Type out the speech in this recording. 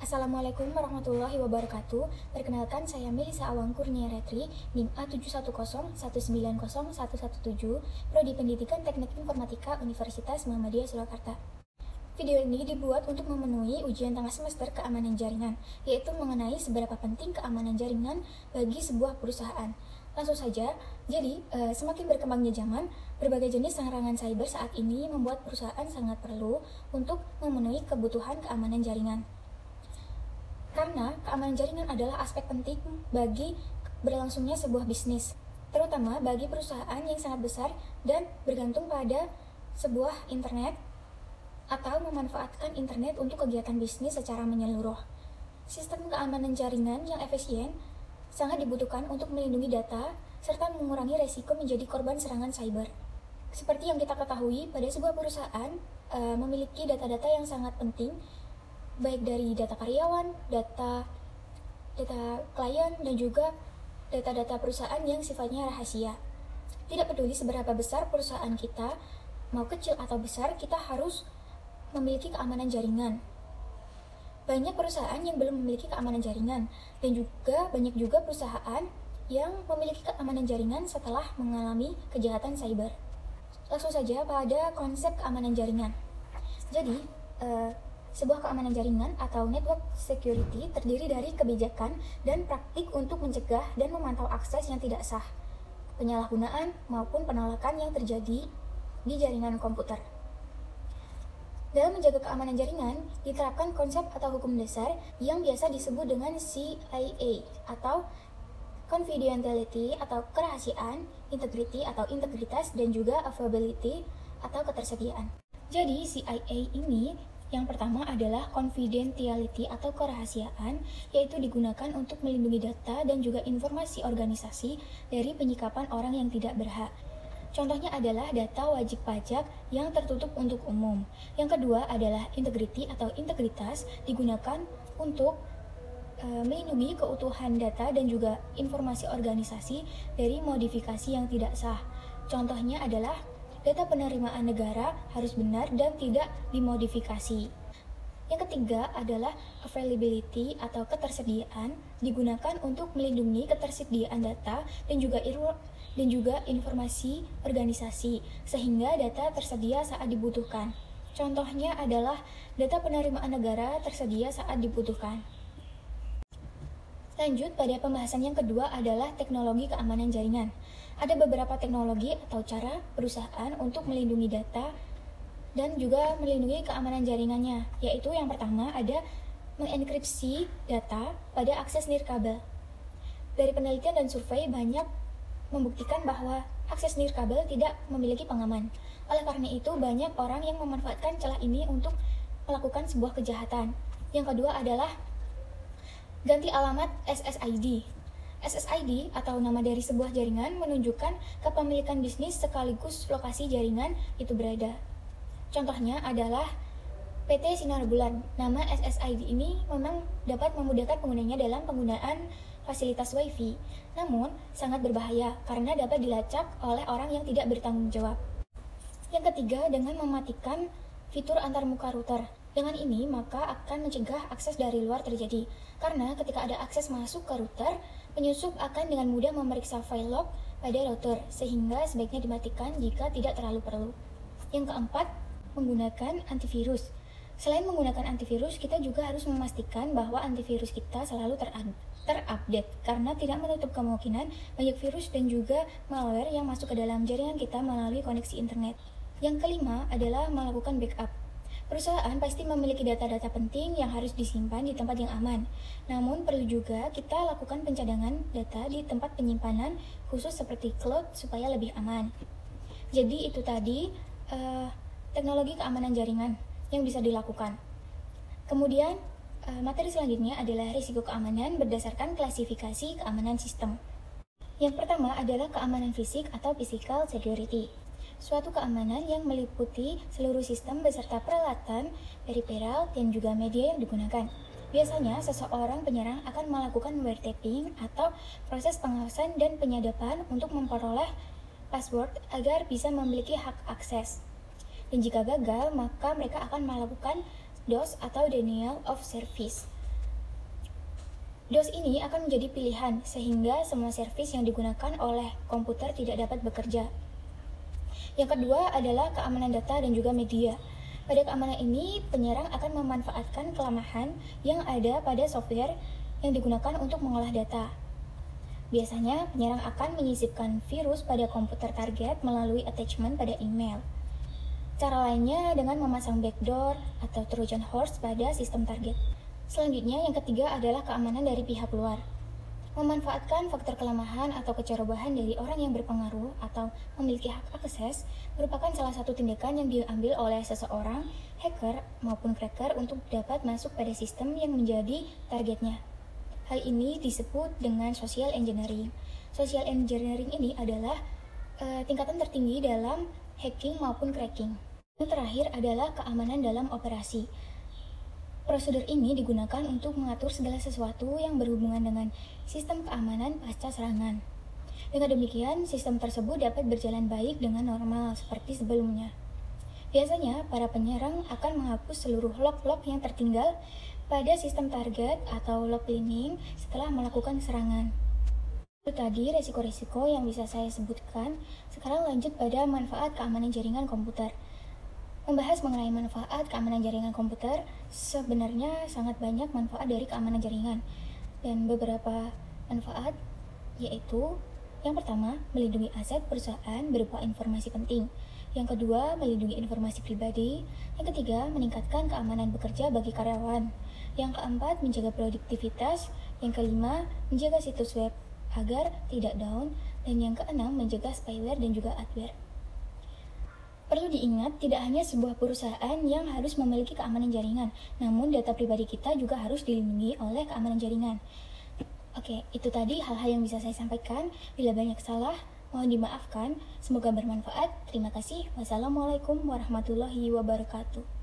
Assalamualaikum warahmatullahi wabarakatuh. Perkenalkan, saya Melisa Awang Kurnia Retri, NIM A710190117, Prodi Pendidikan Teknik Informatika Universitas Muhammadiyah Surakarta. Video ini dibuat untuk memenuhi ujian tengah semester keamanan jaringan, yaitu mengenai seberapa penting keamanan jaringan bagi sebuah perusahaan. Langsung saja, jadi semakin berkembangnya zaman, berbagai jenis serangan cyber saat ini membuat perusahaan sangat perlu untuk memenuhi kebutuhan keamanan jaringan. Karena keamanan jaringan adalah aspek penting bagi berlangsungnya sebuah bisnis, terutama bagi perusahaan yang sangat besar dan bergantung pada sebuah internet atau memanfaatkan internet untuk kegiatan bisnis secara menyeluruh. Sistem keamanan jaringan yang efisien sangat dibutuhkan untuk melindungi data serta mengurangi resiko menjadi korban serangan cyber. Seperti yang kita ketahui, pada sebuah perusahaan memiliki data-data yang sangat penting, baik dari data karyawan, data klien, dan juga data-data perusahaan yang sifatnya rahasia. Tidak peduli seberapa besar perusahaan kita, mau kecil atau besar, kita harus memiliki keamanan jaringan. Banyak perusahaan yang belum memiliki keamanan jaringan, dan juga banyak juga perusahaan yang memiliki keamanan jaringan setelah mengalami kejahatan cyber. Langsung saja pada konsep keamanan jaringan. Jadi, sebuah keamanan jaringan atau network security terdiri dari kebijakan dan praktik untuk mencegah dan memantau akses yang tidak sah, penyalahgunaan maupun penolakan yang terjadi di jaringan komputer. Dalam menjaga keamanan jaringan, diterapkan konsep atau hukum dasar yang biasa disebut dengan CIA atau confidentiality atau kerahasiaan, integrity atau integritas, dan juga availability atau ketersediaan. Jadi CIA ini yang pertama adalah confidentiality atau kerahasiaan, yaitu digunakan untuk melindungi data dan juga informasi organisasi dari penyikapan orang yang tidak berhak. Contohnya adalah data wajib pajak yang tertutup untuk umum. Yang kedua adalah integrity atau integritas, digunakan untuk melindungi keutuhan data dan juga informasi organisasi dari modifikasi yang tidak sah. Contohnya adalah data penerimaan negara harus benar dan tidak dimodifikasi. Yang ketiga adalah availability atau ketersediaan, digunakan untuk melindungi ketersediaan data dan juga informasi organisasi sehingga data tersedia saat dibutuhkan. Contohnya adalah data penerimaan negara tersedia saat dibutuhkan. Lanjut pada pembahasan yang kedua adalah teknologi keamanan jaringan. Ada beberapa teknologi atau cara perusahaan untuk melindungi data dan juga melindungi keamanan jaringannya, yaitu yang pertama ada mengenkripsi data pada akses nirkabel. Dari penelitian dan survei banyak membuktikan bahwa akses nirkabel tidak memiliki pengaman. Oleh karena itu, banyak orang yang memanfaatkan celah ini untuk melakukan sebuah kejahatan. Yang kedua adalah ganti alamat SSID. SSID atau nama dari sebuah jaringan menunjukkan kepemilikan bisnis sekaligus lokasi jaringan itu berada. Contohnya adalah PT Sinar Bulan. Nama SSID ini memang dapat memudahkan penggunanya dalam penggunaan fasilitas WiFi, namun sangat berbahaya karena dapat dilacak oleh orang yang tidak bertanggung jawab. Yang ketiga, dengan mematikan fitur antarmuka router. Dengan ini, maka akan mencegah akses dari luar terjadi. Karena ketika ada akses masuk ke router, penyusup akan dengan mudah memeriksa file log pada router, sehingga sebaiknya dimatikan jika tidak terlalu perlu. Yang keempat, menggunakan antivirus. Selain menggunakan antivirus, kita juga harus memastikan bahwa antivirus kita selalu terupdate, karena tidak menutup kemungkinan banyak virus dan juga malware yang masuk ke dalam jaringan kita melalui koneksi internet. Yang kelima adalah melakukan backup. Perusahaan pasti memiliki data-data penting yang harus disimpan di tempat yang aman. Namun perlu juga kita lakukan pencadangan data di tempat penyimpanan khusus seperti cloud supaya lebih aman. Jadi itu tadi teknologi keamanan jaringan yang bisa dilakukan. Kemudian materi selanjutnya adalah risiko keamanan berdasarkan klasifikasi keamanan sistem. Yang pertama adalah keamanan fisik atau physical security. Suatu keamanan yang meliputi seluruh sistem beserta peralatan, periferal, dan juga media yang digunakan. Biasanya, seseorang penyerang akan melakukan wiretapping atau proses pengawasan dan penyadapan untuk memperoleh password agar bisa memiliki hak akses. Dan jika gagal, maka mereka akan melakukan DOS atau Denial of Service. DOS ini akan menjadi pilihan sehingga semua servis yang digunakan oleh komputer tidak dapat bekerja. Yang kedua adalah keamanan data dan juga media. Pada keamanan ini, penyerang akan memanfaatkan kelemahan yang ada pada software yang digunakan untuk mengolah data. Biasanya, penyerang akan menyisipkan virus pada komputer target melalui attachment pada email. Cara lainnya dengan memasang backdoor atau Trojan horse pada sistem target. Selanjutnya, yang ketiga adalah keamanan dari pihak luar. Memanfaatkan faktor kelemahan atau kecerobohan dari orang yang berpengaruh atau memiliki hak akses merupakan salah satu tindakan yang diambil oleh seseorang, hacker maupun cracker untuk dapat masuk pada sistem yang menjadi targetnya. Hal ini disebut dengan social engineering. Social engineering ini adalah tingkatan tertinggi dalam hacking maupun cracking. Yang terakhir adalah keamanan dalam operasi. Prosedur ini digunakan untuk mengatur segala sesuatu yang berhubungan dengan sistem keamanan pasca serangan. Dengan demikian, sistem tersebut dapat berjalan baik dengan normal seperti sebelumnya. Biasanya, para penyerang akan menghapus seluruh log-log yang tertinggal pada sistem target atau log cleaning setelah melakukan serangan. Itu tadi resiko-resiko yang bisa saya sebutkan. Sekarang lanjut pada manfaat keamanan jaringan komputer. Membahas mengenai manfaat keamanan jaringan komputer, sebenarnya sangat banyak manfaat dari keamanan jaringan. Dan beberapa manfaat yaitu yang pertama, melindungi aset perusahaan berupa informasi penting. Yang kedua, melindungi informasi pribadi. Yang ketiga, meningkatkan keamanan bekerja bagi karyawan. Yang keempat, menjaga produktivitas. Yang kelima, menjaga situs web agar tidak down. Dan yang keenam, menjaga spyware dan juga adware. Perlu diingat, tidak hanya sebuah perusahaan yang harus memiliki keamanan jaringan, namun data pribadi kita juga harus dilindungi oleh keamanan jaringan. Oke, itu tadi hal-hal yang bisa saya sampaikan. Bila banyak salah, mohon dimaafkan. Semoga bermanfaat. Terima kasih. Wassalamualaikum warahmatullahi wabarakatuh.